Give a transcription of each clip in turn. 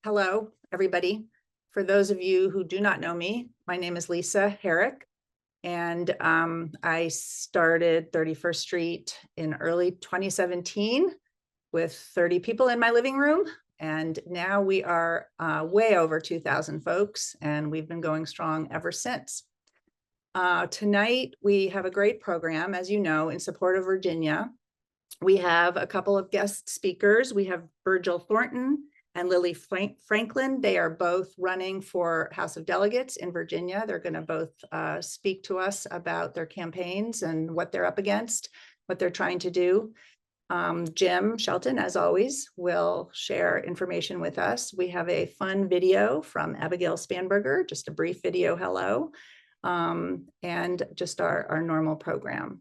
Hello, everybody. For those of you who do not know me, my name is Lisa Herrick, and I started 31st Street in early 2017 with 30 people in my living room. And now we are way over 2,000 folks, and we've been going strong ever since. Tonight, we have a great program, as you know, in support of Virginia. We have a couple of guest speakers. We have Virgil Thornton and Lily Franklin. They are both running for House of Delegates in Virginia. They're going to both speak to us about their campaigns and what they're up against, what they're trying to do. Jim Shelton, as always, will share information with us. We have a fun video from Abigail Spanberger, just a brief video hello, and just our normal program.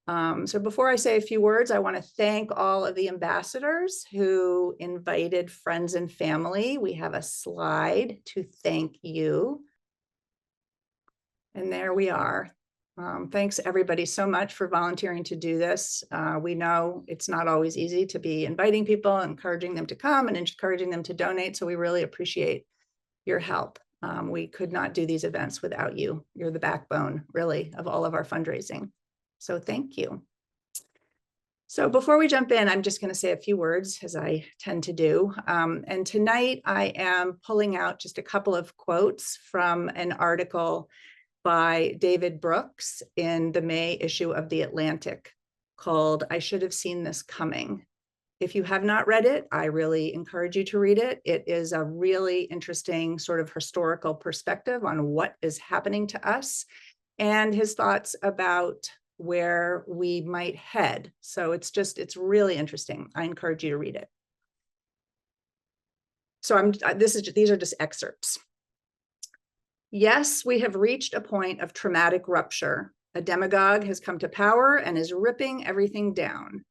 So before I say a few words, I want to thank all of the ambassadors who invited friends and family. We have a slide to thank you. And there we are. Thanks everybody so much for volunteering to do this. We know it's not always easy to be inviting people, encouraging them to come and encouraging them to donate. So we really appreciate your help. We could not do these events without you. You're the backbone, really, of all of our fundraising. So thank you. So before we jump in, I'm just going to say a few words, as I tend to do. And tonight I am pulling out just a couple of quotes from an article by David Brooks in the May issue of The Atlantic called "I Should Have Seen This Coming." If you have not read it, I really encourage you to read it. It is a really interesting sort of historical perspective on what is happening to us and his thoughts about where we might head. So it's really interesting. I encourage you to read it. So these are just excerpts. Yes, we have reached a point of traumatic rupture. A demagogue has come to power and is ripping everything down.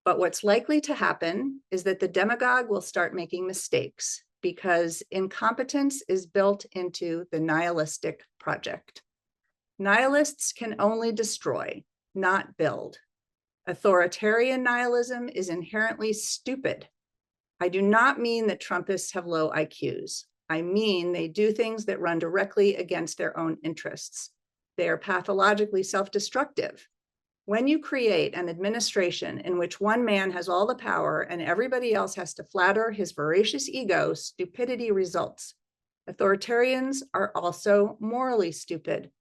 But what's likely to happen is that the demagogue will start making mistakes because incompetence is built into the nihilistic project. Nihilists can only destroy, not build. Authoritarian nihilism is inherently stupid. I do not mean that Trumpists have low IQs. I mean they do things that run directly against their own interests. They are pathologically self-destructive. When you create an administration in which one man has all the power and everybody else has to flatter his voracious ego, stupidity results. Authoritarians are also morally stupid.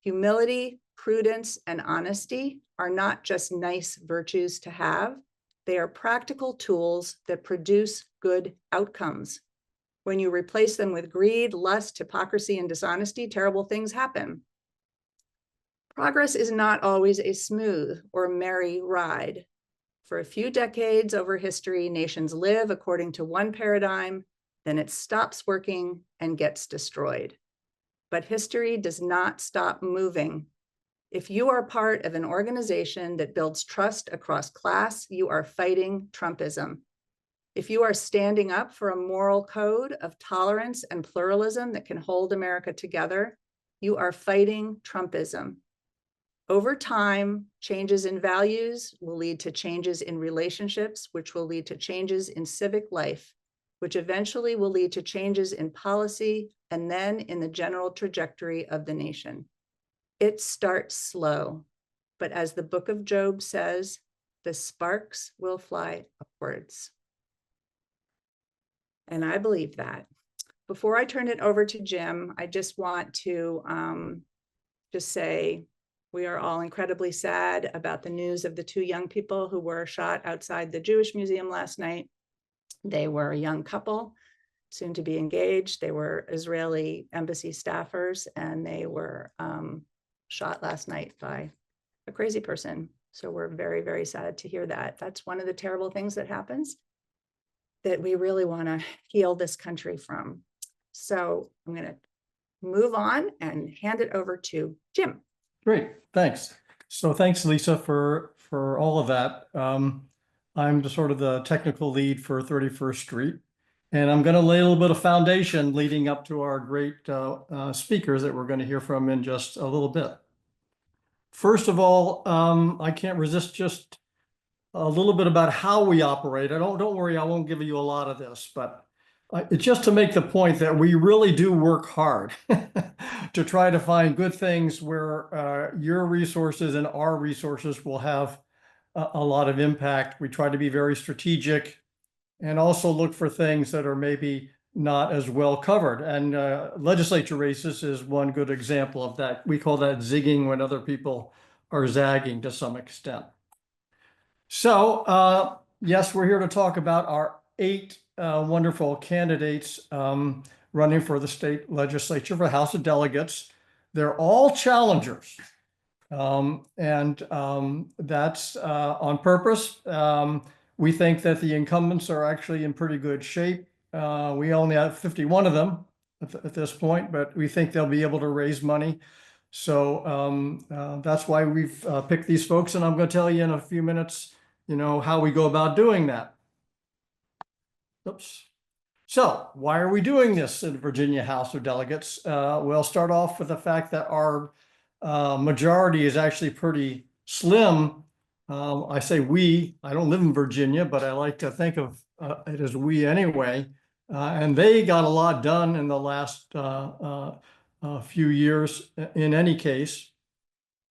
Humility, prudence, and honesty are not just nice virtues to have. They are practical tools that produce good outcomes. When you replace them with greed, lust, hypocrisy, and dishonesty, terrible things happen. Progress is not always a smooth or merry ride. For a few decades over history, nations live according to one paradigm, then it stops working and gets destroyed. But history does not stop moving. If you are part of an organization that builds trust across class, you are fighting Trumpism. If you are standing up for a moral code of tolerance and pluralism that can hold America together, you are fighting Trumpism. Over time, changes in values will lead to changes in relationships, which will lead to changes in civic life, which eventually will lead to changes in policy and then in the general trajectory of the nation. It starts slow, but as the book of Job says, the sparks will fly upwards. And I believe that. Before I turn it over to Jim, I just want to just say we are all incredibly sad about the news of the two young people who were shot outside the Jewish Museum last night. They were a young couple, soon to be engaged. They were Israeli embassy staffers, and they were shot last night by a crazy person. So we're very, very sad to hear that. That's one of the terrible things that happens that we really want to heal this country from. So I'm going to move on and hand it over to Jim. Great, thanks. So thanks, Lisa, for all of that. I'm sort of the technical lead for 31st Street, and I'm going to lay a little bit of foundation leading up to our great speakers that we're going to hear from in just a little bit. First of all, I can't resist just a little bit about how we operate. Don't worry, I won't give you a lot of this, but It's just to make the point that we really do work hard to try to find good things where your resources and our resources will have a lot of impact. We try to be very strategic and also look for things that are maybe not as well covered. And legislature races is one good example of that. We call that zigging when other people are zagging to some extent. So yes, we're here to talk about our 8 wonderful candidates running for the state legislature for House of Delegates. They're all challengers. That's on purpose. We think that the incumbents are actually in pretty good shape. We only have 51 of them at this point, but we think they'll be able to raise money. So that's why we've picked these folks, and I'm going to tell you in a few minutes, how we go about doing that. Oops. So why are we doing this in the Virginia House of Delegates? We'll start off with the fact that our majority is actually pretty slim. I say we, I don't live in Virginia, but I like to think of it as we anyway. And they got a lot done in the last few years in any case.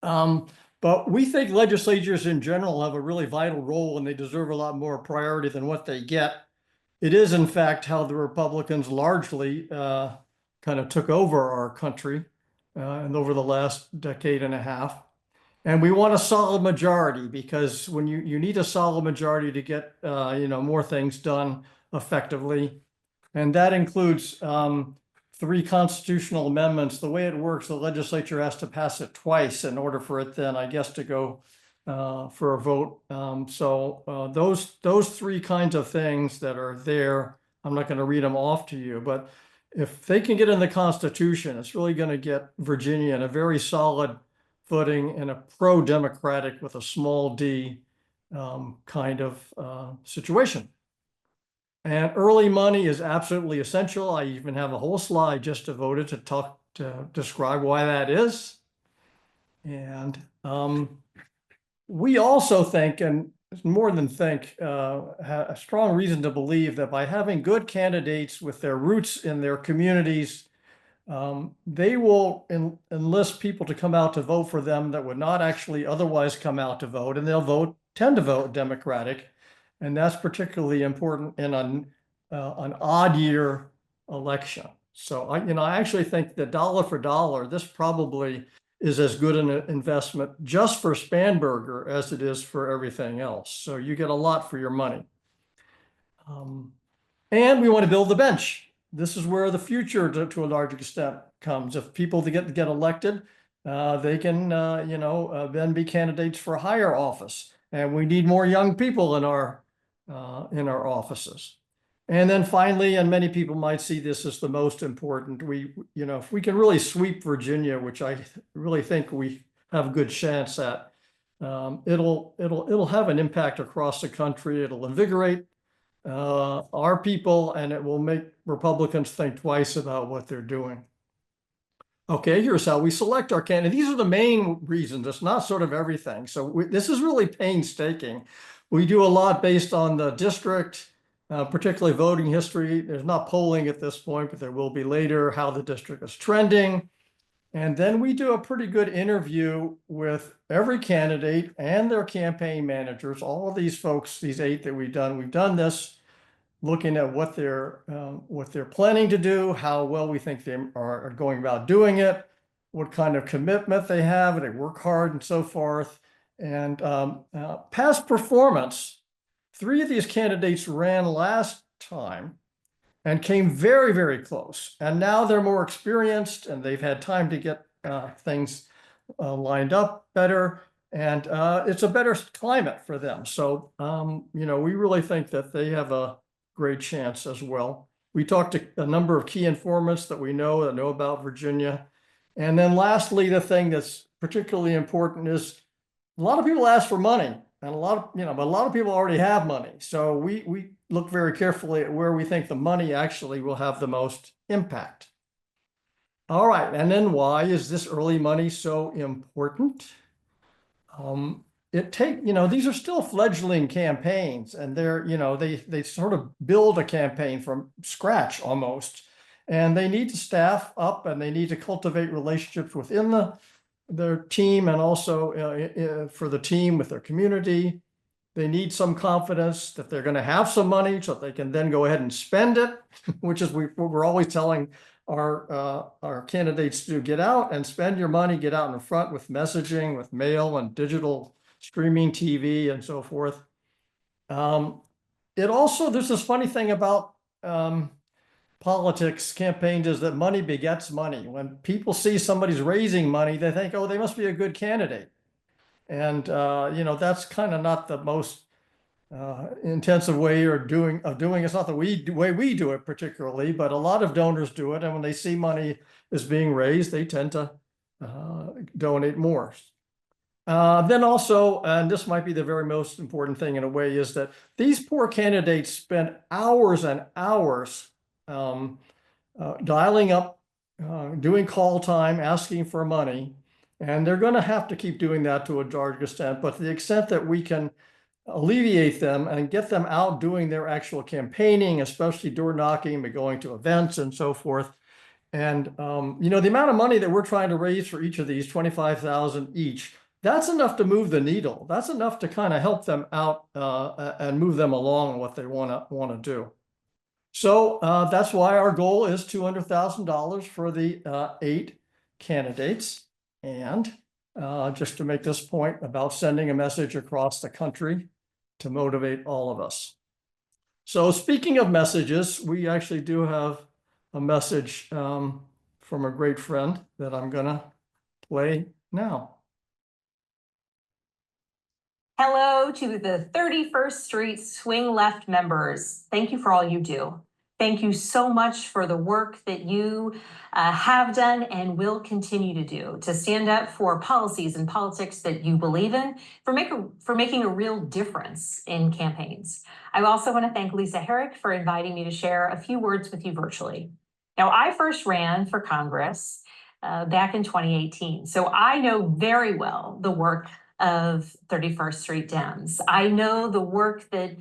But we think legislatures in general have a really vital role and they deserve a lot more priority than what they get. It is, in fact, how the Republicans largely kind of took over our country and over the last decade and a half. And we want a solid majority because when you need a solid majority to get more things done effectively. And that includes 3 constitutional amendments. The way it works, the legislature has to pass it twice in order for it then, I guess, to go for a vote. So those 3 kinds of things that are there, I'm not going to read them off to you, but if they can get in the Constitution, it's really going to get Virginia in a very solid footing in a pro-democratic with a small d kind of situation. And early money is absolutely essential. I even have a whole slide just devoted to describe why that is. And we also think, and more than think, have a strong reason to believe that by having good candidates with their roots in their communities, they will enlist people to come out to vote for them that would not actually otherwise come out to vote, and they'll tend to vote Democratic. And that's particularly important in an odd year election. So I actually think that dollar for dollar, this probably is as good an investment just for Spanberger as it is for everything else. So you get a lot for your money. And we want to build the bench. This is where the future, to a large extent, comes. If people get elected, they can, then be candidates for higher office. And we need more young people in our offices. And then finally, and many people might see this as the most important, if we can really sweep Virginia, which I really think we have a good chance at, it'll have an impact across the country. It'll invigorate our people, and it will make Republicans think twice about what they're doing. Okay, here's how we select our candidate. These are the main reasons. It's not sort of everything. So this is really painstaking. We do a lot based on the district, particularly voting history. There's not polling at this point, but there will be later, how the district is trending. And then we do a pretty good interview with every candidate and their campaign managers, all of these folks, these 8 that we've done. We've done this looking at what they're planning to do, how well we think they are going about doing it, what kind of commitment they have, and they work hard and so forth. And past performance, 3 of these candidates ran last time and came very, very close. And now they're more experienced and they've had time to get things lined up better. And it's a better climate for them. So, we really think that they have a great chance as well. We talked to a number of key informants that know about Virginia. And then lastly, the thing that's particularly important is a lot of people ask for money, and a lot of people already have money. So we look very carefully at where we think the money actually will have the most impact. All right, and then why is this early money so important? these are still fledgling campaigns, and they sort of build a campaign from scratch almost, and they need to staff up, and they need to cultivate relationships within their team, and also for the team with their community. They need some confidence that they're going to have some money so that they can then go ahead and spend it, which is what we're always telling our candidates to do. Get out and spend your money, get out in front with messaging, with mail and digital streaming TV and so forth. There's this funny thing about politics campaigns, is that money begets money. When people see somebody's raising money, they think, oh, they must be a good candidate. And, that's kind of not the most intensive way of doing. It's not the way we do it particularly, but a lot of donors do it. And when they see money is being raised, they tend to donate more. Then also, and this might be the very most important thing in a way, is that these poor candidates spend hours and hours dialing up, doing call time, asking for money. And they're going to have to keep doing that to a large extent. But to the extent that we can alleviate them and get them out doing their actual campaigning, especially door knocking, but going to events and so forth. And, the amount of money that we're trying to raise for each of these, 25,000 each, that's enough to move the needle. That's enough to kind of help them out and move them along what they want to do. So that's why our goal is $200,000 for the 8 candidates. And just to make this point about sending a message across the country to motivate all of us. So speaking of messages, we actually do have a message from a great friend that I'm going to play now. Hello to the 31st Street Swing Left members. Thank you for all you do. Thank you so much for the work that you have done and will continue to do to stand up for policies and politics that you believe in, for making a real difference in campaigns. I also want to thank Lisa Herrick for inviting me to share a few words with you virtually. Now, I first ran for Congress back in 2018, so I know very well the work of 31st Street Dems. I know the work that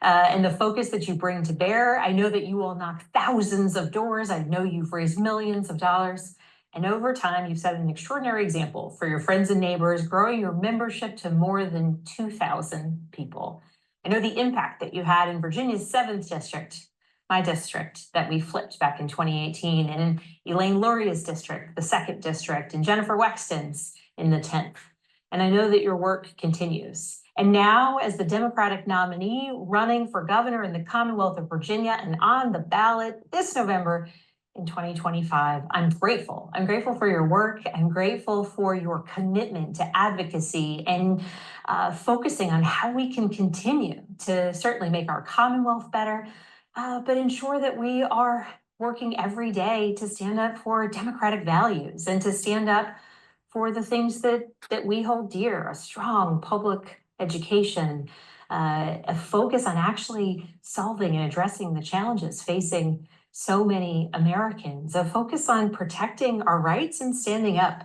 and the focus that you bring to bear. I know that you will knock thousands of doors. I know you've raised millions of dollars. And over time, you've set an extraordinary example for your friends and neighbors, growing your membership to more than 2,000 people. I know the impact that you had in Virginia's 7th district, my district, that we flipped back in 2018, and in Elaine Luria's district, the 2nd district, and Jennifer Wexton's in the 10th. And I know that your work continues. And now, as the Democratic nominee running for governor in the Commonwealth of Virginia and on the ballot this November in 2025, I'm grateful. I'm grateful for your work. I'm grateful for your commitment to advocacy and focusing on how we can continue to certainly make our Commonwealth better, but ensure that we are working every day to stand up for democratic values and to stand up for the things that we hold dear: a strong public education, a focus on actually solving and addressing the challenges facing so many Americans, a focus on protecting our rights and standing up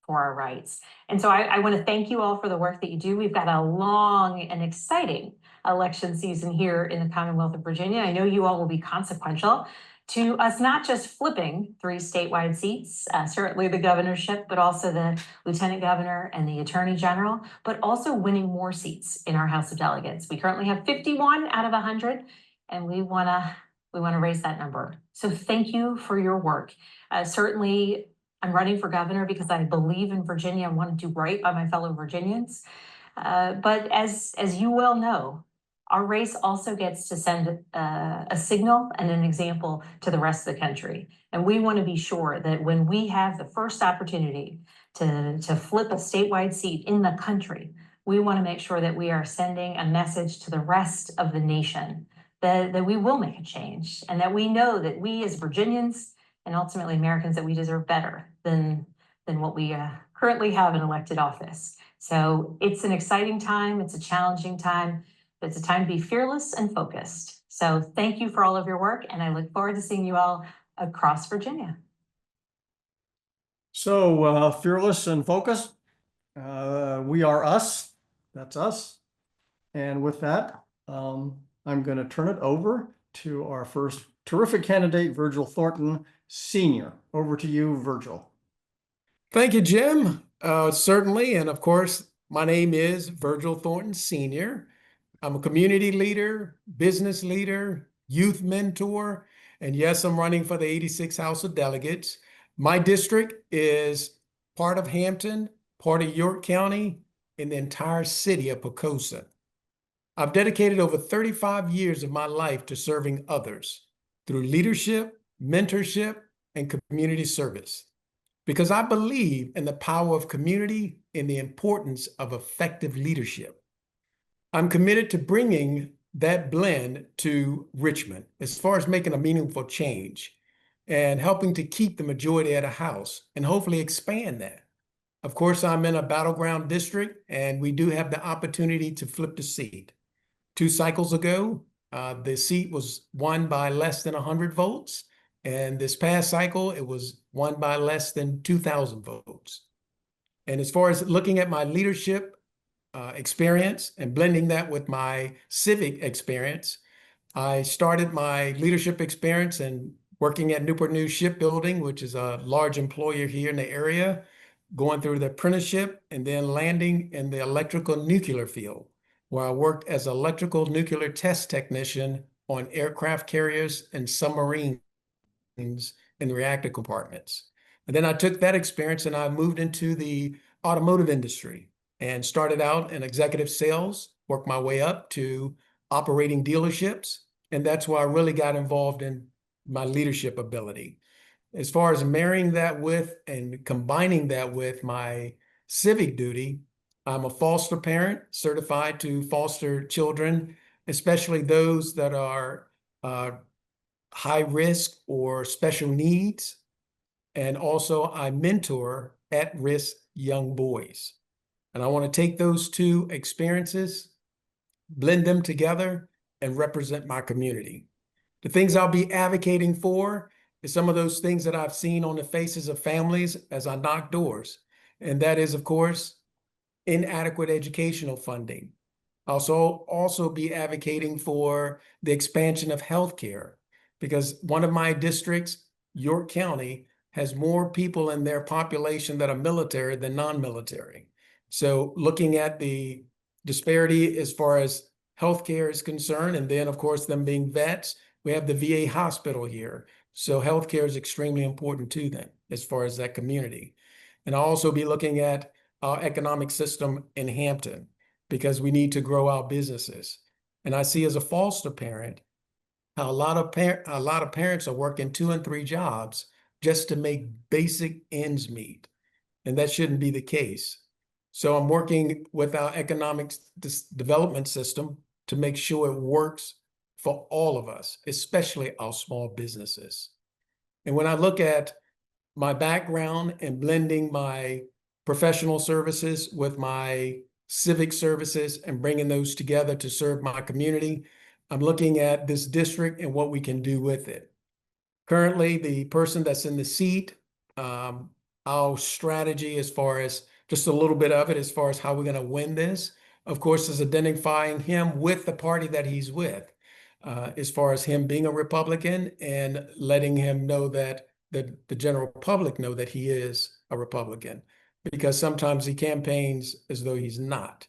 for our rights. And so I want to thank you all for the work that you do. We've got a long and exciting election season here in the Commonwealth of Virginia. I know you all will be consequential to us not just flipping 3 statewide seats, certainly the governorship, but also the lieutenant governor and the attorney general, but also winning more seats in our House of Delegates. We currently have 51 out of 100, and we want to raise that number. So thank you for your work. Certainly, I'm running for governor because I believe in Virginia and want to do right by my fellow Virginians. But as you well know, our race also gets to send a signal and an example to the rest of the country. And we want to be sure that when we have the first opportunity to flip a statewide seat in the country, we want to make sure that we are sending a message to the rest of the nation that we will make a change, and that we know that we as Virginians and ultimately Americans, that we deserve better than what we currently have in elected office. So it's an exciting time. It's a challenging time. But it's a time to be fearless and focused. So thank you for all of your work, and I look forward to seeing you all across Virginia. So fearless and focused. We are us. That's us. And with that, I'm going to turn it over to our first terrific candidate, Virgil Thornton Sr. Over to you, Virgil. Thank you, Jim. Certainly. And of course, my name is Virgil Thornton Sr. I'm a community leader, business leader, youth mentor, and yes, I'm running for the 86th House of Delegates. My district is part of Hampton, part of York County, and the entire city of Pocosa. I've dedicated over 35 years of my life to serving others through leadership, mentorship, and community service, because I believe in the power of community and the importance of effective leadership. I'm committed to bringing that blend to Richmond as far as making a meaningful change and helping to keep the majority of the House and hopefully expand that. Of course, I'm in a battleground district and we do have the opportunity to flip the seat. 2 cycles ago, the seat was won by less than 100 votes. And this past cycle, it was won by less than 2,000 votes. And as far as looking at my leadership experience and blending that with my civic experience, I started my leadership experience in working at Newport News Shipbuilding, which is a large employer here in the area, going through the apprenticeship and then landing in the electrical nuclear field, where I worked as electrical nuclear test technician on aircraft carriers and submarines in the reactor compartments. And then I took that experience and I moved into the automotive industry and started out in executive sales, worked my way up to operating dealerships. And that's where I really got involved in my leadership ability. As far as marrying that with and combining that with my civic duty, I'm a foster parent, certified to foster children, especially those that are high risk or special needs. And also I mentor at-risk young boys. And I want to take those 2 experiences, blend them together, and represent my community. The things I'll be advocating for is some of those things that I've seen on the faces of families as I knock doors. And that is, of course, inadequate educational funding. I'll also be advocating for the expansion of healthcare, because one of my districts, York County, has more people in their population that are military than non-military. So looking at the disparity as far as healthcare is concerned, and then of course them being vets, we have the VA hospital here. So healthcare is extremely important to them as far as that community. And I'll also be looking at our economic system in Hampton, because we need to grow our businesses. And I see as a foster parent, how a lot of parents are working 2 and 3 jobs just to make basic ends meet. And that shouldn't be the case. So I'm working with our economic development system to make sure it works for all of us, especially our small businesses. And when I look at my background and blending my professional services with my civic services and bringing those together to serve my community, I'm looking at this district and what we can do with it. Currently, the person that's in the seat, our strategy as far as just a little bit of it, as far as how we're going to win this, of course, is identifying him with the party that he's with, as far as him being a Republican and letting him know that the general public know that he is a Republican, because sometimes he campaigns as though he's not.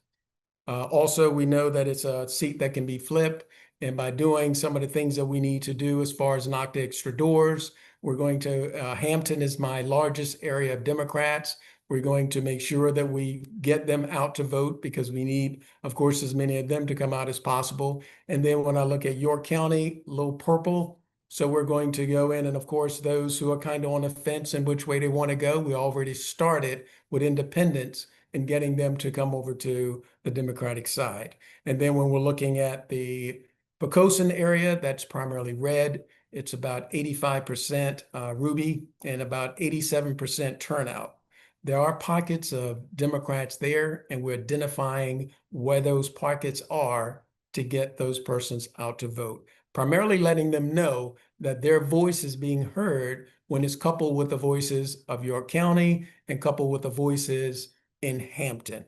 Also, we know that it's a seat that can be flipped. And by doing some of the things that we need to do as far as knock the extra doors, we're going to, Hampton is my largest area of Democrats. We're going to make sure that we get them out to vote, because we need, of course, as many of them to come out as possible. And then when I look at York County, a little purple. So we're going to go in, and of course, those who are kind of on the fence in which way they want to go, we already started with independents and getting them to come over to the Democratic side. And then when we're looking at the Pocosan area, that's primarily red. It's about 85% Ruby and about 87% turnout. There are pockets of Democrats there, and we're identifying where those pockets are to get those persons out to vote. Primarily letting them know that their voice is being heard when it's coupled with the voices of York County and coupled with the voices in Hampton.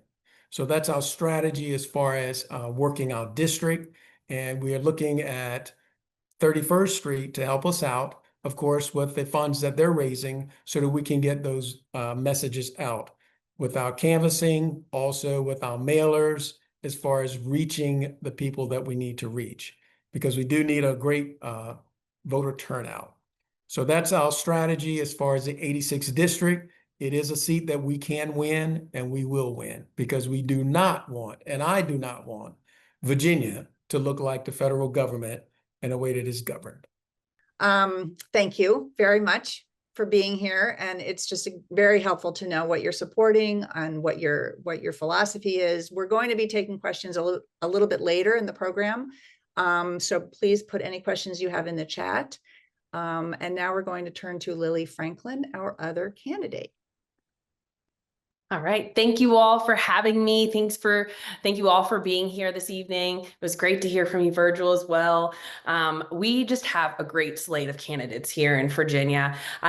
So that's our strategy as far as working our district. And we are looking at 31st Street to help us out, of course, with the funds that they're raising so that we can get those messages out with our canvassing, also with our mailers, as far as reaching the people that we need to reach, because we do need a great voter turnout. So that's our strategy as far as the 86th district. It is a seat that we can win, and we will win, because we do not want, and I do not want, Virginia to look like the federal government in a way that is governed. Thank you very much for being here. And it's just very helpful to know what you're supporting and what your philosophy is. We're going to be taking questions a little bit later in the program. So please put any questions you have in the chat. And now we're going to turn to Lily Franklin, our other candidate. All right. Thank you all for having me. Thank you all for being here this evening. It was great to hear from you, Virgil, as well. We just have a great slate of candidates here in Virginia. We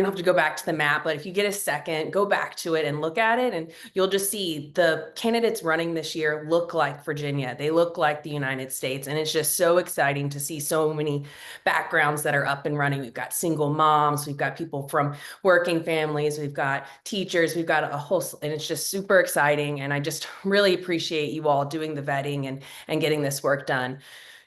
don't have to go back to the map, but if you get a second, go back to it and look at it, and you'll just see the candidates running this year look like Virginia. They look like the United States, and it's just so exciting to see so many backgrounds that are up and running. We've got single moms, we've got people from working families, we've got teachers, we've got a whole, and it's just super exciting. And I just really appreciate you all doing the vetting and getting this work done.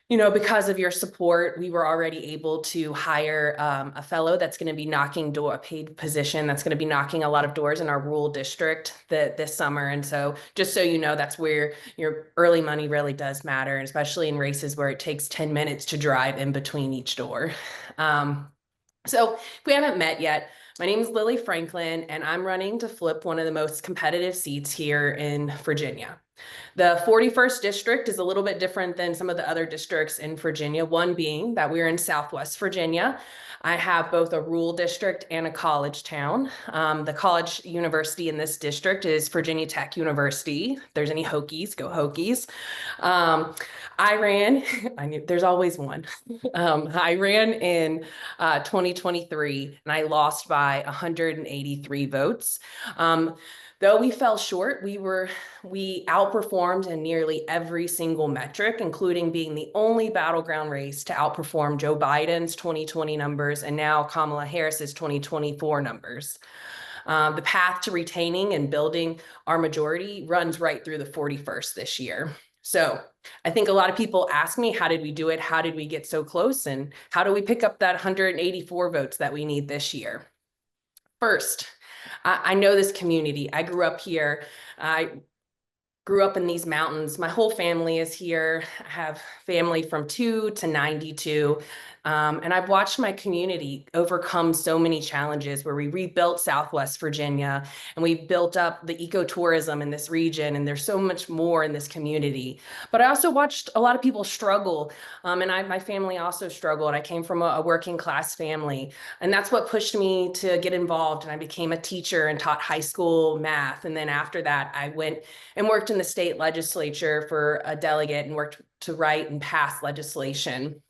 You know, because of your support, we were already able to hire a fellow that's going to be a paid position that's going to be knocking a lot of doors in our rural district this summer. And so just so you know, that's where your early money really does matter, and especially in races where it takes 10 minutes to drive in between each door. So if we haven't met yet, my name is Lily Franklin, and I'm running to flip one of the most competitive seats here in Virginia. The 41st district is a little bit different than some of the other districts in Virginia, one being that we're in Southwest Virginia. I have both a rural district and a college town. The college university in this district is Virginia Tech University. If there's any Hokies, go Hokies. There's always one. I ran in 2023, and I lost by 183 votes. Though we fell short, we outperformed in nearly every single metric, including being the only battleground race to outperform Joe Biden's 2020 numbers and now Kamala Harris's 2024 numbers. The path to retaining and building our majority runs right through the 41st this year. So I think a lot of people ask me, how did we do it? How did we get so close? And how do we pick up that 184 votes that we need this year? First, I know this community. I grew up here. I grew up in these mountains. My whole family is here. I have family from 2 to 92. And I've watched my community overcome so many challenges, where we rebuilt Southwest Virginia and we built up the ecotourism in this region. And there's so much more in this community. But I also watched a lot of people struggle. And my family also struggled. I came from a working class family. And that's what pushed me to get involved. And I became a teacher and taught high school math. And then after that, I went and worked in the state legislature for a delegate and worked to write and pass legislation.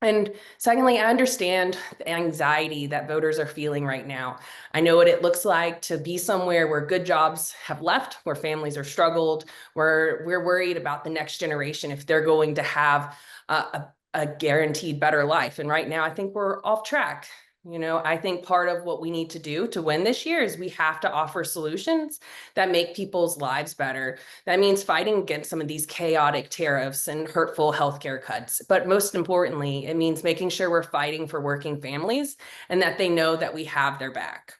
And secondly, I understand the anxiety that voters are feeling right now. I know what it looks like to be somewhere where good jobs have left, where families are struggled, where we're worried about the next generation, if they're going to have a guaranteed better life. And right now, I think we're off track. You know, I think part of what we need to do to win this year is we have to offer solutions that make people's lives better. That means fighting against some of these chaotic tariffs and hurtful healthcare cuts. But most importantly, it means making sure we're fighting for working families and that they know that we have their back.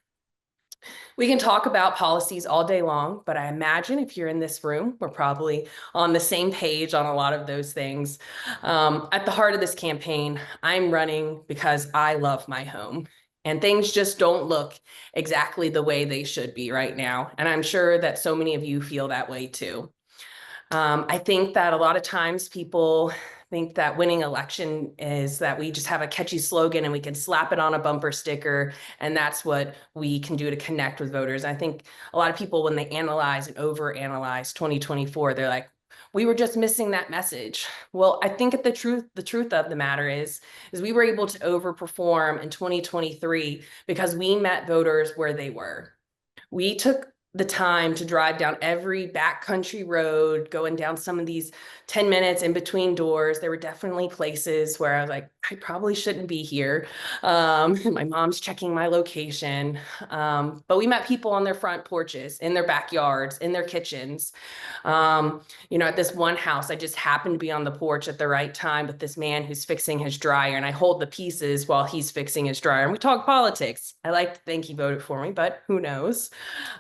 We can talk about policies all day long, but I imagine if you're in this room, we're probably on the same page on a lot of those things. At the heart of this campaign, I'm running because I love my home, and things just don't look exactly the way they should be right now. And I'm sure that so many of you feel that way too. I think that a lot of times people think that winning election is that we just have a catchy slogan and we can slap it on a bumper sticker, and that's what we can do to connect with voters. I think a lot of people, when they analyze and overanalyze 2024, they're like, we were just missing that message. Well, I think the truth of the matter is we were able to overperform in 2023 because we met voters where they were. We took the time to drive down every backcountry road, going down some of these 10 minutes in between doors. There were definitely places where I was like, I probably shouldn't be here. My mom's checking my location. But we met people on their front porches, in their backyards, in their kitchens. At this one house, I just happened to be on the porch at the right time with this man who's fixing his dryer, and I hold the pieces while he's fixing his dryer, and we talk politics. I like to think he voted for me, but who knows?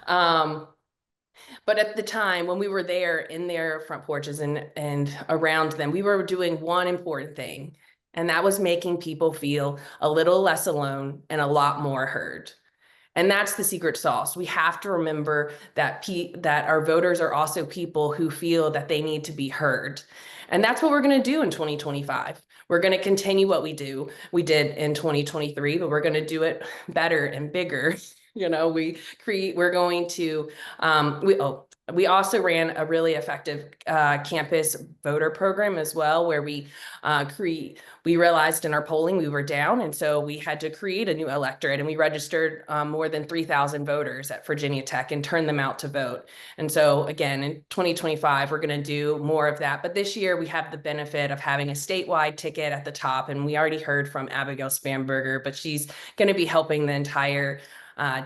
But at the time when we were there in their front porches and around them, we were doing one important thing, and that was making people feel a little less alone and a lot more heard. And that's the secret sauce. We have to remember that that our voters are also people who feel that they need to be heard. And that's what we're going to do in 2025. We're going to continue what we did in 2023, but we're going to do it better and bigger. We're going to, we also ran a really effective campus voter program as well, where we realized in our polling we were down, and so we had to create a new electorate, and we registered more than 3,000 voters at Virginia Tech and turned them out to vote. And so again, in 2025, we're going to do more of that. But this year we have the benefit of having a statewide ticket at the top, and we already heard from Abigail Spamberger, but she's going to be helping the entire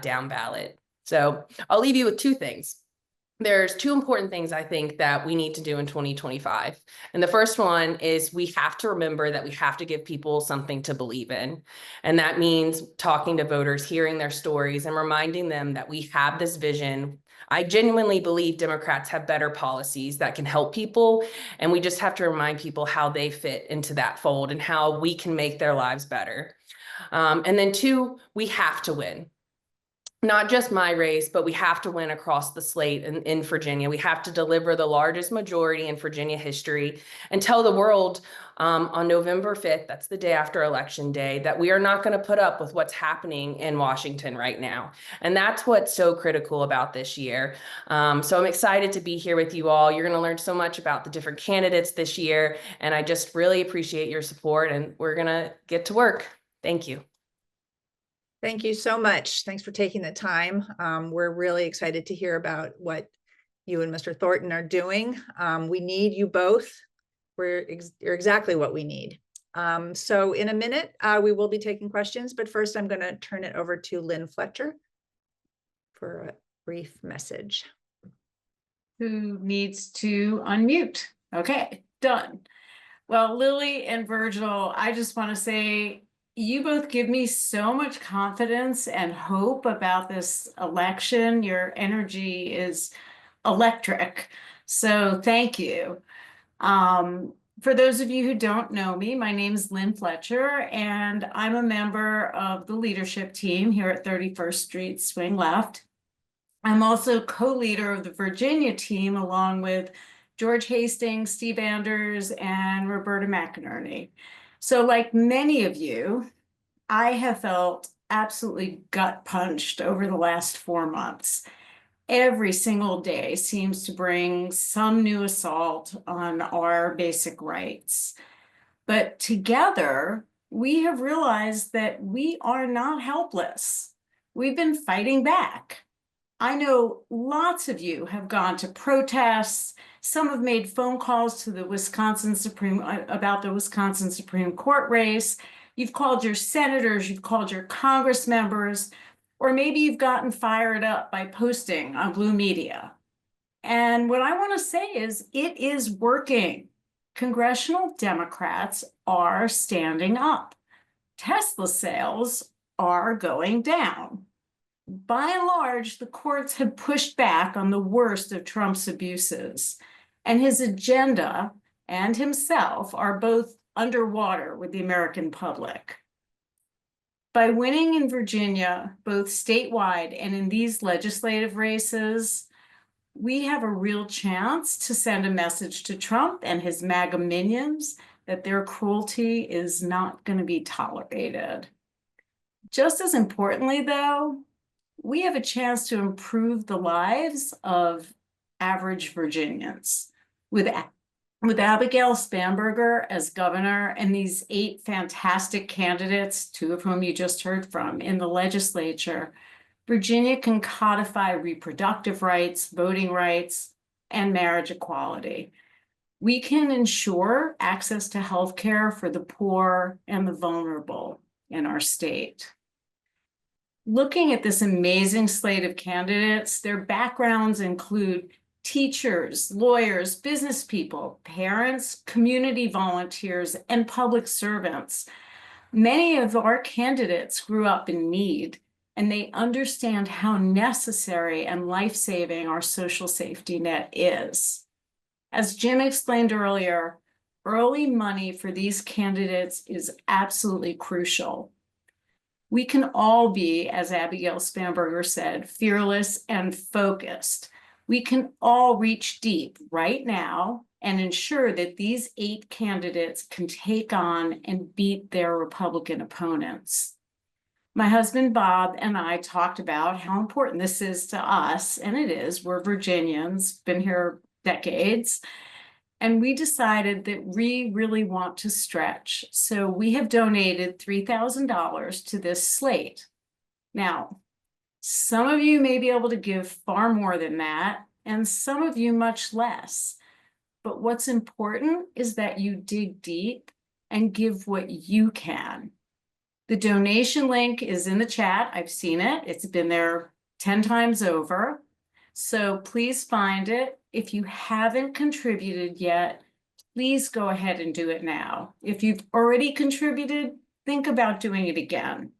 down ballot. So I'll leave you with two things. There's two important things I think that we need to do in 2025. And the first one is we have to remember that we have to give people something to believe in. And that means talking to voters, hearing their stories, and reminding them that we have this vision. I genuinely believe Democrats have better policies that can help people. And we just have to remind people how they fit into that fold and how we can make their lives better. And then two, we have to win. Not just my race, but we have to win across the slate in Virginia. We have to deliver the largest majority in Virginia history and tell the world on November 5th, that's the day after Election Day, that we are not going to put up with what's happening in Washington right now. And that's what's so critical about this year. So I'm excited to be here with you all. You're going to learn so much about the different candidates this year. And I just really appreciate your support, and we're going to get to work. Thank you. Thank you so much. Thanks for taking the time. We're really excited to hear about what you and Mr. Thornton are doing. We need you both. You're exactly what we need. So in a minute, we will be taking questions, but first I'm going to turn it over to Lynn Fletcher for a brief message. Who needs to unmute? Okay, done. Well, Lily and Virgil, I just want to say, you both give me so much confidence and hope about this election. Your energy is electric. So thank you. For those of you who don't know me, my name is Lynn Fletcher, and I'm a member of the leadership team here at 31st Street Swing Left. I'm also co-leader of the Virginia team, along with George Hastings, Steve Anders, and Roberta McInerney. So like many of you, I have felt absolutely gut punched over the last 4 months. Every single day seems to bring some new assault on our basic rights. But together, we have realized that we are not helpless. We've been fighting back. I know lots of you have gone to protests. Some have made phone calls to the Wisconsin Supreme Court race. You've called your senators, you've called your Congress members, or maybe you've gotten fired up by posting on Blue Media. And what I want to say is it is working. Congressional Democrats are standing up. Tesla sales are going down. By and large, the courts have pushed back on the worst of Trump's abuses, and his agenda and himself are both underwater with the American public. By winning in Virginia, both statewide and in these legislative races, we have a real chance to send a message to Trump and his MAGA minions that their cruelty is not going to be tolerated. Just as importantly, though, we have a chance to improve the lives of average Virginians. With Abigail Spamberger as governor and these 8 fantastic candidates, 2 of whom you just heard from in the legislature, Virginia can codify reproductive rights, voting rights, and marriage equality. We can ensure access to health care for the poor and the vulnerable in our state. Looking at this amazing slate of candidates, their backgrounds include teachers, lawyers, business people, parents, community volunteers, and public servants. Many of our candidates grew up in need, and they understand how necessary and life-saving our social safety net is. As Jim explained earlier, early money for these candidates is absolutely crucial. We can all be, as Abigail Spanberger said, fearless and focused. We can all reach deep right now and ensure that these 8 candidates can take on and beat their Republican opponents. My husband Bob and I talked about how important this is to us, and it is. We're Virginians, been here decades. And we decided that we really want to stretch. So we have donated $3,000 to this slate. Now, some of you may be able to give far more than that, and some of you much less. But what's important is that you dig deep and give what you can. The donation link is in the chat. I've seen it. It's been there 10 times over. So please find it. If you haven't contributed yet, please go ahead and do it now. If you've already contributed, think about doing it again.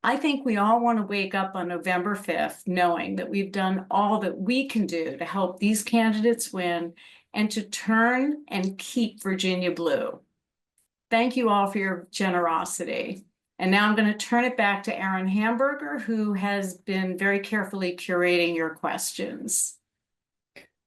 I think we all want to wake up on November 5th knowing that we've done all that we can do to help these candidates win and to turn and keep Virginia blue. Thank you all for your generosity. And now I'm going to turn it back to Erin Hamburger, who has been very carefully curating your questions.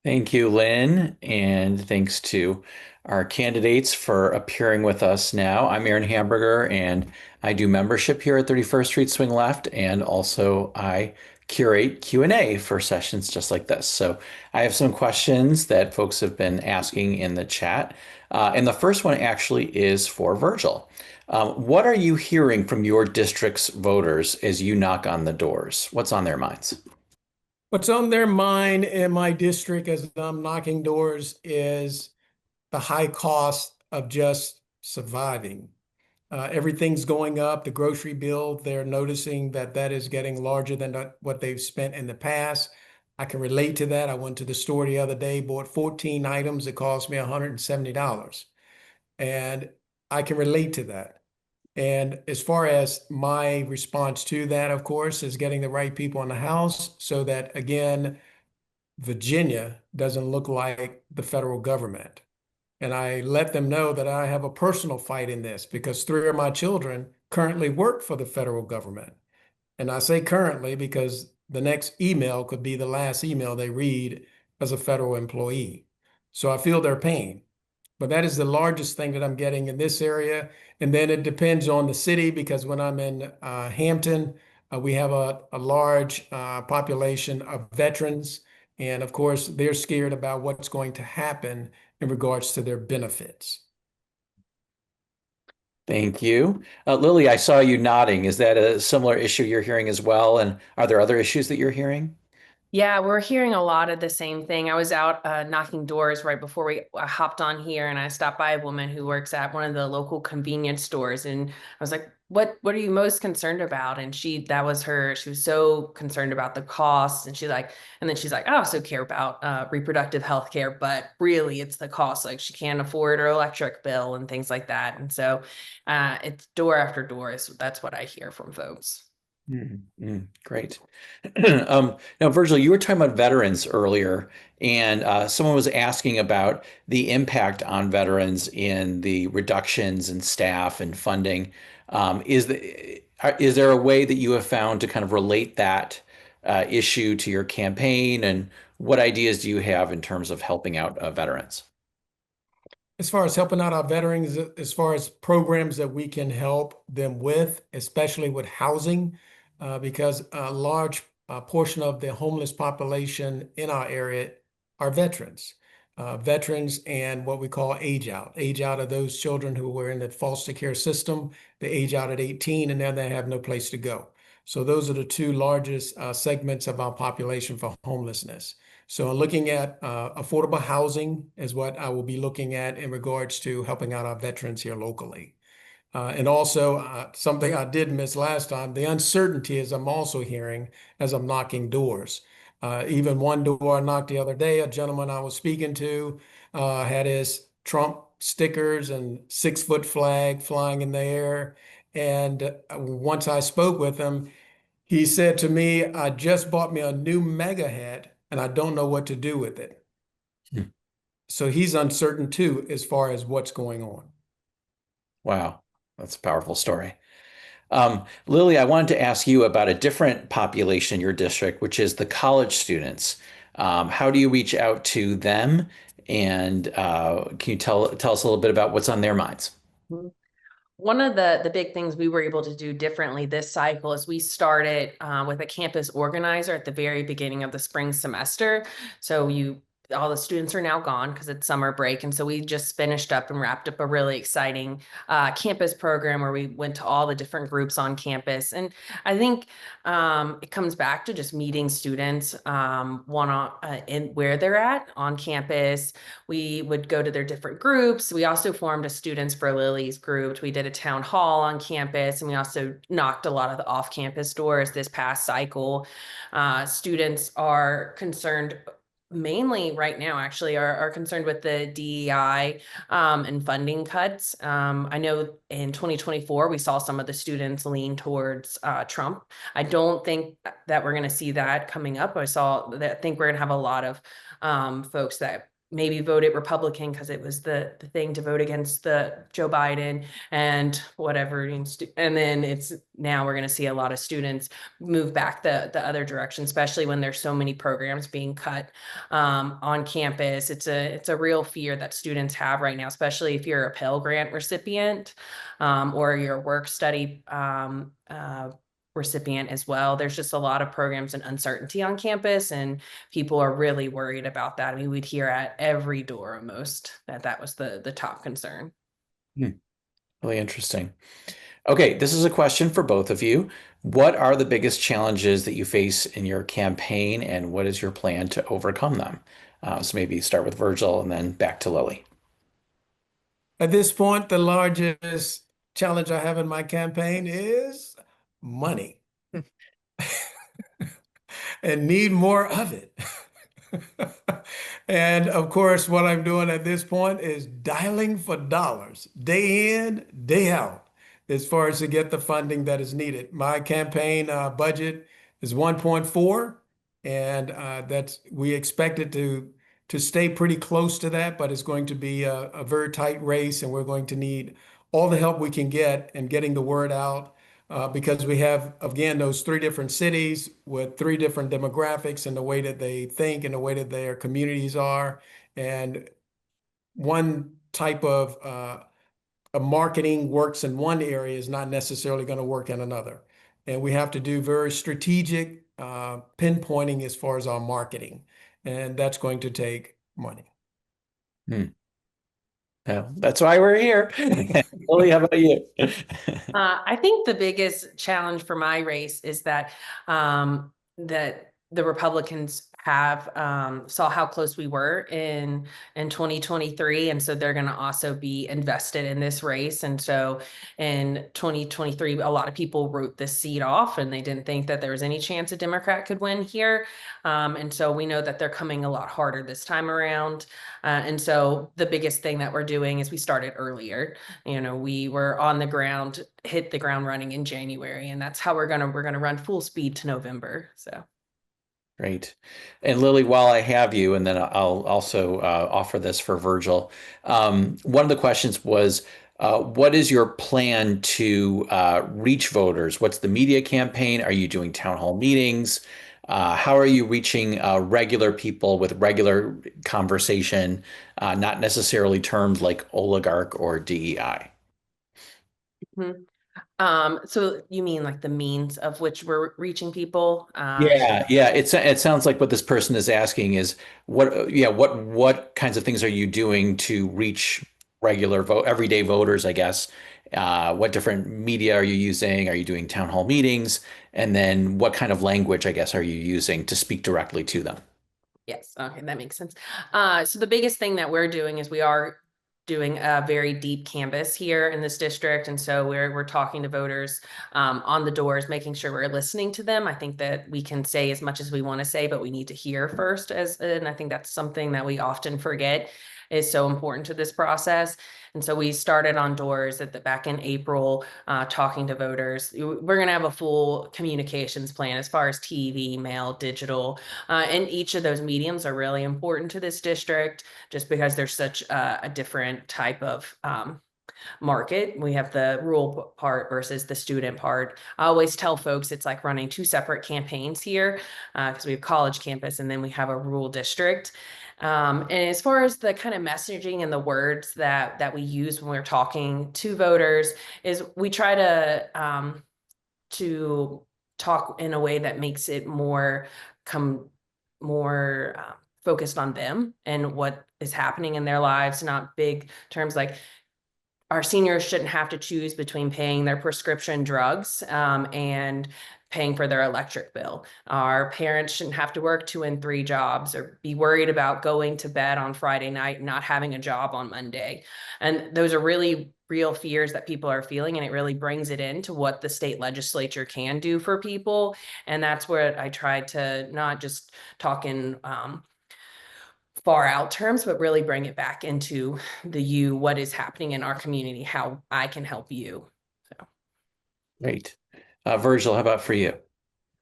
Thank you, Lynn, and thanks to our candidates for appearing with us now. I'm Aaron Hamburger, and I do membership here at 31st Street Swing Left, and also I curate Q&A for sessions just like this. So I have some questions that folks have been asking in the chat, and the first one actually is for Virgil. What are you hearing from your district's voters as you knock on the doors? What's on their minds? What's on their mind in my district as I'm knocking doors is the high cost of just surviving. Everything's going up. The grocery bill, they're noticing that that is getting larger than what they've spent in the past. I can relate to that. I went to the store the other day, bought 14 items. It cost me $170. And I can relate to that. And as far as my response to that, of course, is getting the right people in the House so that, again, Virginia doesn't look like the federal government. And I let them know that I have a personal fight in this because 3 of my children currently work for the federal government. And I say currently because the next email could be the last email they read as a federal employee. So I feel their pain. But that is the largest thing that I'm getting in this area. And then it depends on the city because when I'm in Hampton, we have a large population of veterans. And of course, they're scared about what's going to happen in regards to their benefits. Thank you. Lily, I saw you nodding. Is that a similar issue you're hearing as well? And are there other issues that you're hearing? Yeah, we're hearing a lot of the same thing. I was out knocking doors right before we hopped on here, and I stopped by a woman who works at one of the local convenience stores, and I was like, "What are you most concerned about?" And that was her. She was so concerned about the costs, and she's like, "Oh, I also care about reproductive health care, but really, it's the cost. Like she can't afford her electric bill and things like that." And so, it's door after door. That's what I hear from folks. Great. Now, Virgil, you were talking about veterans earlier, and someone was asking about the impact on veterans in the reductions in staff and funding. Is there a way that you have found to kind of relate that issue to your campaign, and what ideas do you have in terms of helping out veterans? As far as helping out our veterans, as far as programs that we can help them with, especially with housing, because a large portion of the homeless population in our area are veterans. Veterans and what we call age out. Age out are those children who were in the foster care system. They age out at 18 and then they have no place to go. So those are the two largest segments of our population for homelessness. So looking at affordable housing is what I will be looking at in regards to helping out our veterans here locally. And also something I did miss last time, the uncertainty is I'm also hearing as I'm knocking doors. Even one door I knocked the other day, a gentleman I was speaking to had his Trump stickers and 6-foot flag flying in the air. And once I spoke with him, he said to me, I just bought me a new mega head and I don't know what to do with it. Hmm. So he's uncertain too, as far as what's going on. Wow, that's a powerful story. Lily, I wanted to ask you about a different population in your district, which is the college students. How do you reach out to them? And can you tell us a little bit about what's on their minds? One of the big things we were able to do differently this cycle is we started with a campus organizer at the very beginning of the spring semester. So all the students are now gone because it's summer break. And so we just finished up and wrapped up a really exciting campus program where we went to all the different groups on campus. And I think it comes back to just meeting students in where they're at on campus. We would go to their different groups. We also formed a Students for Lily's group. We did a town hall on campus, and we also knocked a lot of the off-campus doors this past cycle. Students are concerned mainly right now actually are concerned with the DEI and funding cuts. I know in 2024, we saw some of the students lean towards Trump. I don't think that we're going to see that coming up. I think we're going to have a lot of folks that maybe voted Republican because it was the thing to vote against the Joe Biden and whatever. And then now we're going to see a lot of students move back the other direction, especially when there's so many programs being cut on campus. It's a real fear that students have right now, especially if you're a Pell Grant recipient or you're a work study recipient as well. There's just a lot of programs and uncertainty on campus, and people are really worried about that. I mean, we'd hear at every door almost that was the top concern. Really interesting. Okay, this is a question for both of you. What are the biggest challenges that you face in your campaign, and what is your plan to overcome them? So maybe start with Virgil and then back to Lily. At this point, the largest challenge I have in my campaign is money and need more of it. And of course, what I'm doing at this point is dialing for dollars day in, day out, as far as to get the funding that is needed. My campaign budget is 1.4, and we expect it to stay pretty close to that, but it's going to be a very tight race, and we're going to need all the help we can get in getting the word out. Because we have, again, those 3 different cities with 3 different demographics and the way that they think and the way that their communities are. And one type of marketing works in one area is not necessarily going to work in another. And we have to do very strategic pinpointing as far as our marketing. And that's going to take money. Well, that's why we're here. Lily, how about you? I think the biggest challenge for my race is that that the Republicans have saw how close we were in 2023, and so they're going to also be invested in this race. And so in 2023, a lot of people wrote this seat off, and they didn't think that there was any chance a Democrat could win here. And so we know that they're coming a lot harder this time around. And so the biggest thing that we're doing is we started earlier. We were on the ground, hit the ground running in January, and that's how we're gonna run full speed to November. So. Great. And Lily, while I have you, and then I'll also offer this for Virgil. One of the questions was, what is your plan to reach voters? What's the media campaign? Are you doing town hall meetings? How are you reaching regular people with regular conversation, not necessarily terms like oligarch or DEI? Mm-hmm. So you mean like the means of which we're reaching people? Yeah. It sounds like what this person is asking is what kinds of things are you doing to reach regular vote, everyday voters, I guess. What different media are you using? Are you doing town hall meetings? And then what kind of language, I guess, are you using to speak directly to them? Yes, okay, that makes sense. So the biggest thing that we're doing is we are doing a very deep canvas here in this district. And so we're talking to voters on the doors, making sure we're listening to them. I think that we can say as much as we want to say, but we need to hear first, and I think that's something that we often forget is so important to this process. And so we started on doors back in April, talking to voters. We're going to have a full communications plan as far as TV, email, digital, and each of those mediums are really important to this district just because there's such a different type of market. We have the rural part versus the student part. I always tell folks it's like running two separate campaigns here because we have college campus and then we have a rural district. And as far as the kind of messaging and the words that we use when we're talking to voters is we try to talk in a way that makes it more focused on them and what is happening in their lives, not big terms like our seniors shouldn't have to choose between paying their prescription drugs and paying for their electric bill. Our parents shouldn't have to work 2 and 3 jobs or be worried about going to bed on Friday night and not having a job on Monday. And those are really real fears that people are feeling, and it really brings it into what the state legislature can do for people. And that's where I tried to not just talk in far out terms, but really bring it back into what is happening in our community, how I can help you. So. Great. Virgil, how about for you?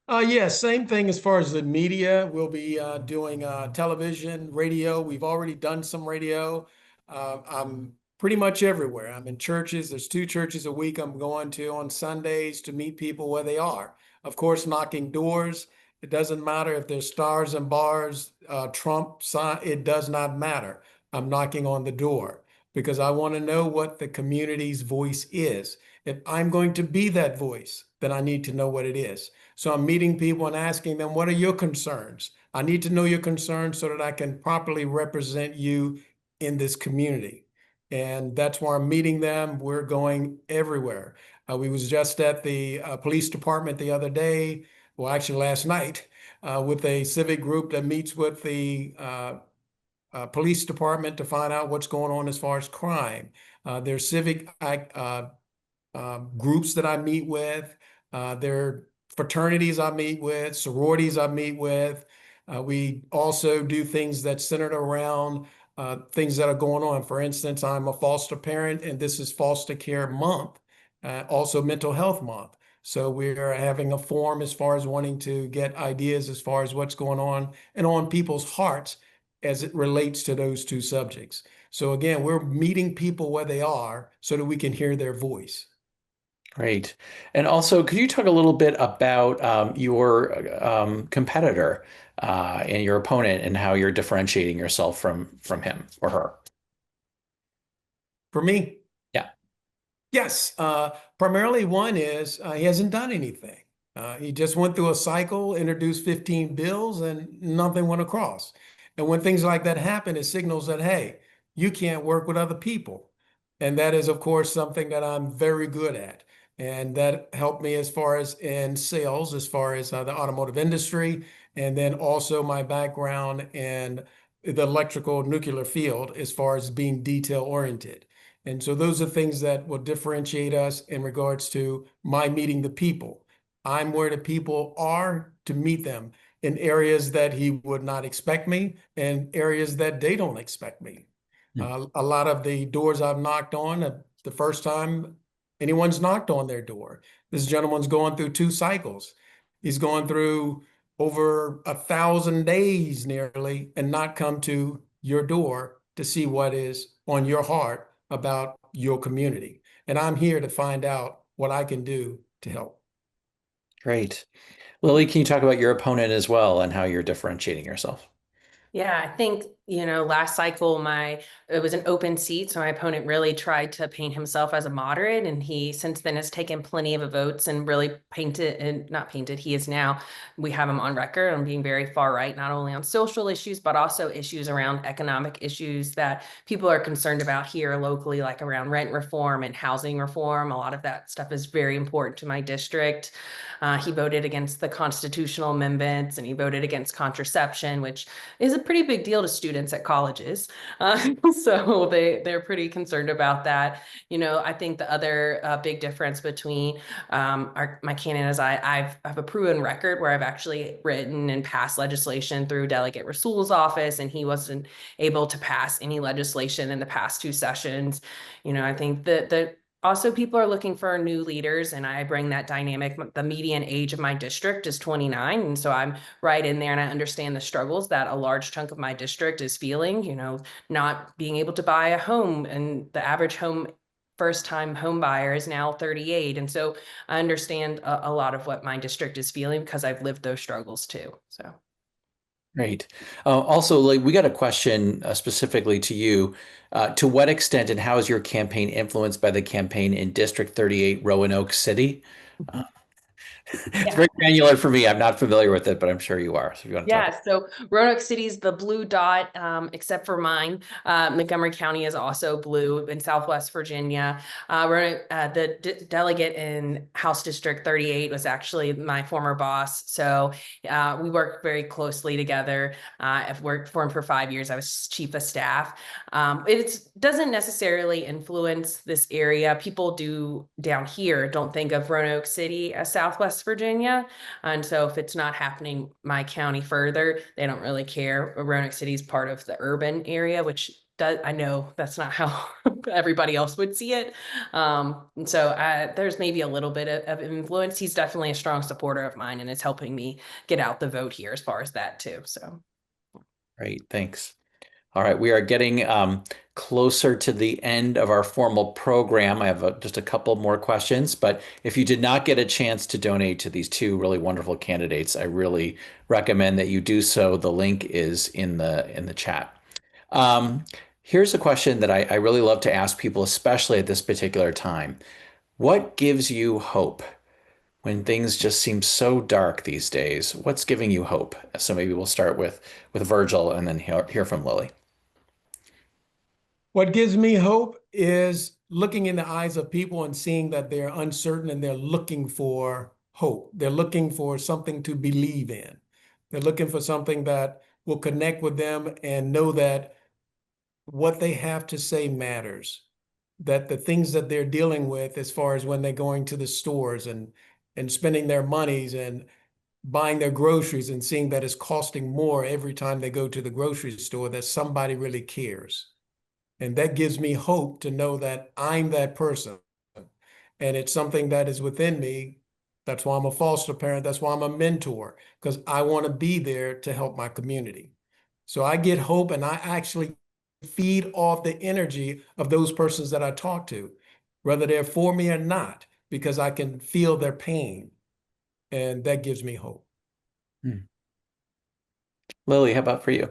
Yeah, same thing as far as the media. We'll be doing television, radio. We've already done some radio. I'm pretty much everywhere. I'm in churches. There's 2 churches a week I'm going to on Sundays to meet people where they are. Of course, knocking doors. It doesn't matter if there's stars and bars, Trump sign. It does not matter. I'm knocking on the door because I want to know what the community's voice is. If I'm going to be that voice, then I need to know what it is. So I'm meeting people and asking them, what are your concerns? I need to know your concerns so that I can properly represent you in this community. And that's why I'm meeting them. We're going everywhere. We was just at the police department the other day, well, actually last night, with a civic group that meets with the police department to find out what's going on as far as crime. There's civic groups that I meet with. There are fraternities I meet with, sororities I meet with. We also do things that centered around things that are going on. For instance, I'm a foster parent, and this is Foster Care Month, also Mental Health Month. So we're having a forum as far as wanting to get ideas as far as what's going on and on people's hearts as it relates to those 2 subjects. So again, we're meeting people where they are so that we can hear their voice. Great. And also, could you talk a little bit about your competitor and your opponent and how you're differentiating yourself from him or her? For me? Yeah. Yes. Primarily one is he hasn't done anything. He just went through a cycle, introduced 15 bills, and nothing went across. And when things like that happen, it signals that, hey, you can't work with other people. And that is, of course, something that I'm very good at. And that helped me as far as in sales, as far as the automotive industry, and then also my background in the electrical nuclear field as far as being detail oriented. And so those are things that will differentiate us in regards to my meeting the people. I'm where the people are to meet them in areas that he would not expect me and areas that they don't expect me. A lot of the doors I've knocked on, the first time anyone's knocked on their door. This gentleman's going through 2 cycles. He's going through over 1,000 days nearly and not come to your door to see what is on your heart about your community. And I'm here to find out what I can do to help. Great. Lily, can you talk about your opponent as well and how you're differentiating yourself? Yeah, I think last cycle, it was an open seat, so my opponent really tried to paint himself as a moderate, and he since then has taken plenty of votes and really we have him on record on being very far right, not only on social issues, but also issues around economic issues that people are concerned about here locally, like around rent reform and housing reform. A lot of that stuff is very important to my district. He voted against the constitutional amendments, and he voted against contraception, which is a pretty big deal to students at colleges. So they're pretty concerned about that. I think the other big difference between my candidate is I have a proven record where I've actually written and passed legislation through Delegate Rasul's office, and he wasn't able to pass any legislation in the past 2 sessions. I think that also people are looking for new leaders, and I bring that dynamic. The median age of my district is 29, and so I'm right in there, and I understand the struggles that a large chunk of my district is feeling, not being able to buy a home, and the average first-time home buyer is now 38. And so I understand a lot of what my district is feeling because I've lived those struggles too. So. Great. Also, we got a question specifically to you. To what extent and how is your campaign influenced by the campaign in District 38, Roanoake City? It's very granular for me. I'm not familiar with it, but I'm sure you are. So if you want to talk. Yeah, so Roanoake City is the blue dot, except for mine. Montgomery County is also blue in Southwest Virginia. The delegate in House District 38 was actually my former boss. So we worked very closely together. I've worked for him for 5 years. I was chief of staff. It doesn't necessarily influence this area. People down here don't think of Roanoake City as Southwest Virginia. And so if it's not happening my county further, they don't really care. Roanoake City is part of the urban area, which I know that's not how everybody else would see it. And so there's maybe a little bit of influence. He's definitely a strong supporter of mine, and it's helping me get out the vote here as far as that too. So. Great, thanks. All right, we are getting closer to the end of our formal program. I have just a couple more questions, but if you did not get a chance to donate to these 2 really wonderful candidates, I really recommend that you do so. The link is in the chat. Here's a question that I really love to ask people, especially at this particular time. What gives you hope when things just seem so dark these days? What's giving you hope? So maybe we'll start with Virgil and then hear from Lily. What gives me hope is looking in the eyes of people and seeing that they're uncertain and they're looking for hope. They're looking for something to believe in. They're looking for something that will connect with them and know that what they have to say matters, that the things that they're dealing with as far as when they're going to the stores and spending their monies and buying their groceries and seeing that it's costing more every time they go to the grocery store, that somebody really cares. And that gives me hope to know that I'm that person. And it's something that is within me. That's why I'm a foster parent. That's why I'm a mentor, because I want to be there to help my community. So I get hope, and I actually feed off the energy of those persons that I talk to, whether they're for me or not, because I can feel their pain. And that gives me hope. Lily, how about for you?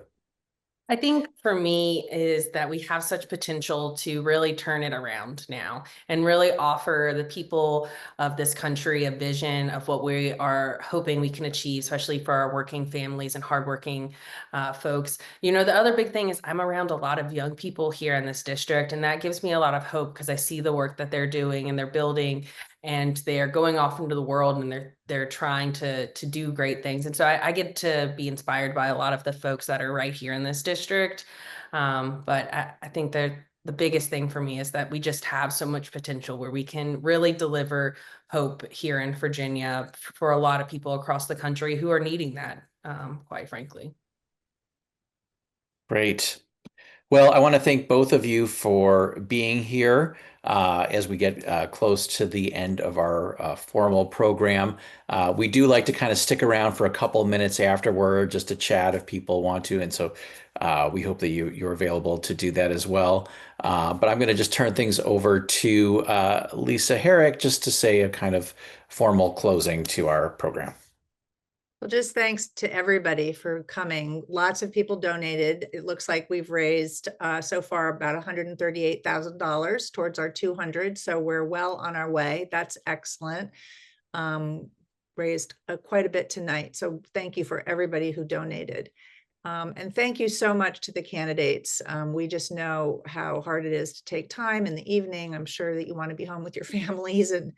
I think for me is that we have such potential to really turn it around now and really offer the people of this country a vision of what we are hoping we can achieve, especially for our working families and hardworking folks. The other big thing is I'm around a lot of young people here in this district, and that gives me a lot of hope because I see the work that they're doing and they're building, and they are going off into the world, and they're trying to do great things. And so I get to be inspired by a lot of the folks that are right here in this district. But I think that the biggest thing for me is that we just have so much potential where we can really deliver hope here in Virginia for a lot of people across the country who are needing that, quite frankly. Great. Well, I want to thank both of you for being here as we get close to the end of our formal program. We do like to kind of stick around for a couple minutes afterward just to chat if people want to. And so we hope that you're available to do that as well. But I'm going to just turn things over to Lisa Herrick just to say a kind of formal closing to our program. Well, just thanks to everybody for coming. Lots of people donated. It looks like we've raised so far about $138,000 towards our 200. So we're well on our way. That's excellent. Raised quite a bit tonight. So thank you for everybody who donated. And thank you so much to the candidates. We just know how hard it is to take time in the evening. I'm sure that you want to be home with your families and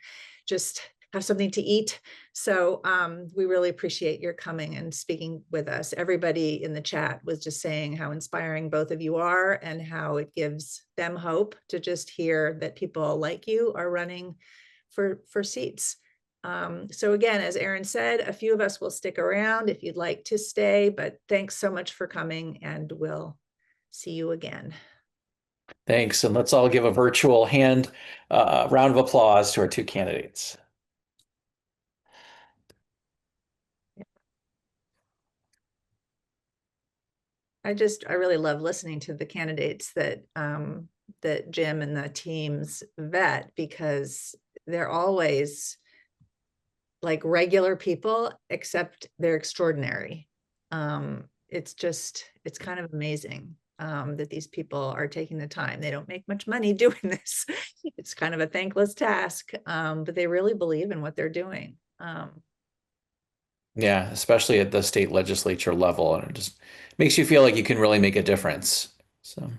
just have something to eat. So we really appreciate your coming and speaking with us. Everybody in the chat was just saying how inspiring both of you are and how it gives them hope to just hear that people like you are running for seats. So again, as Erin said, a few of us will stick around if you'd like to stay, but thanks so much for coming, and we'll see you again. Thanks. And let's all give a virtual round of applause to our two candidates. I really love listening to the candidates that that Jim and the teams vet, because they're always like regular people, except they're extraordinary. It's kind of amazing that these people are taking the time. They don't make much money doing this. It's kind of a thankless task, but they really believe in what they're doing. Yeah, especially at the state legislature level, and it just makes you feel like you can really make a difference. So.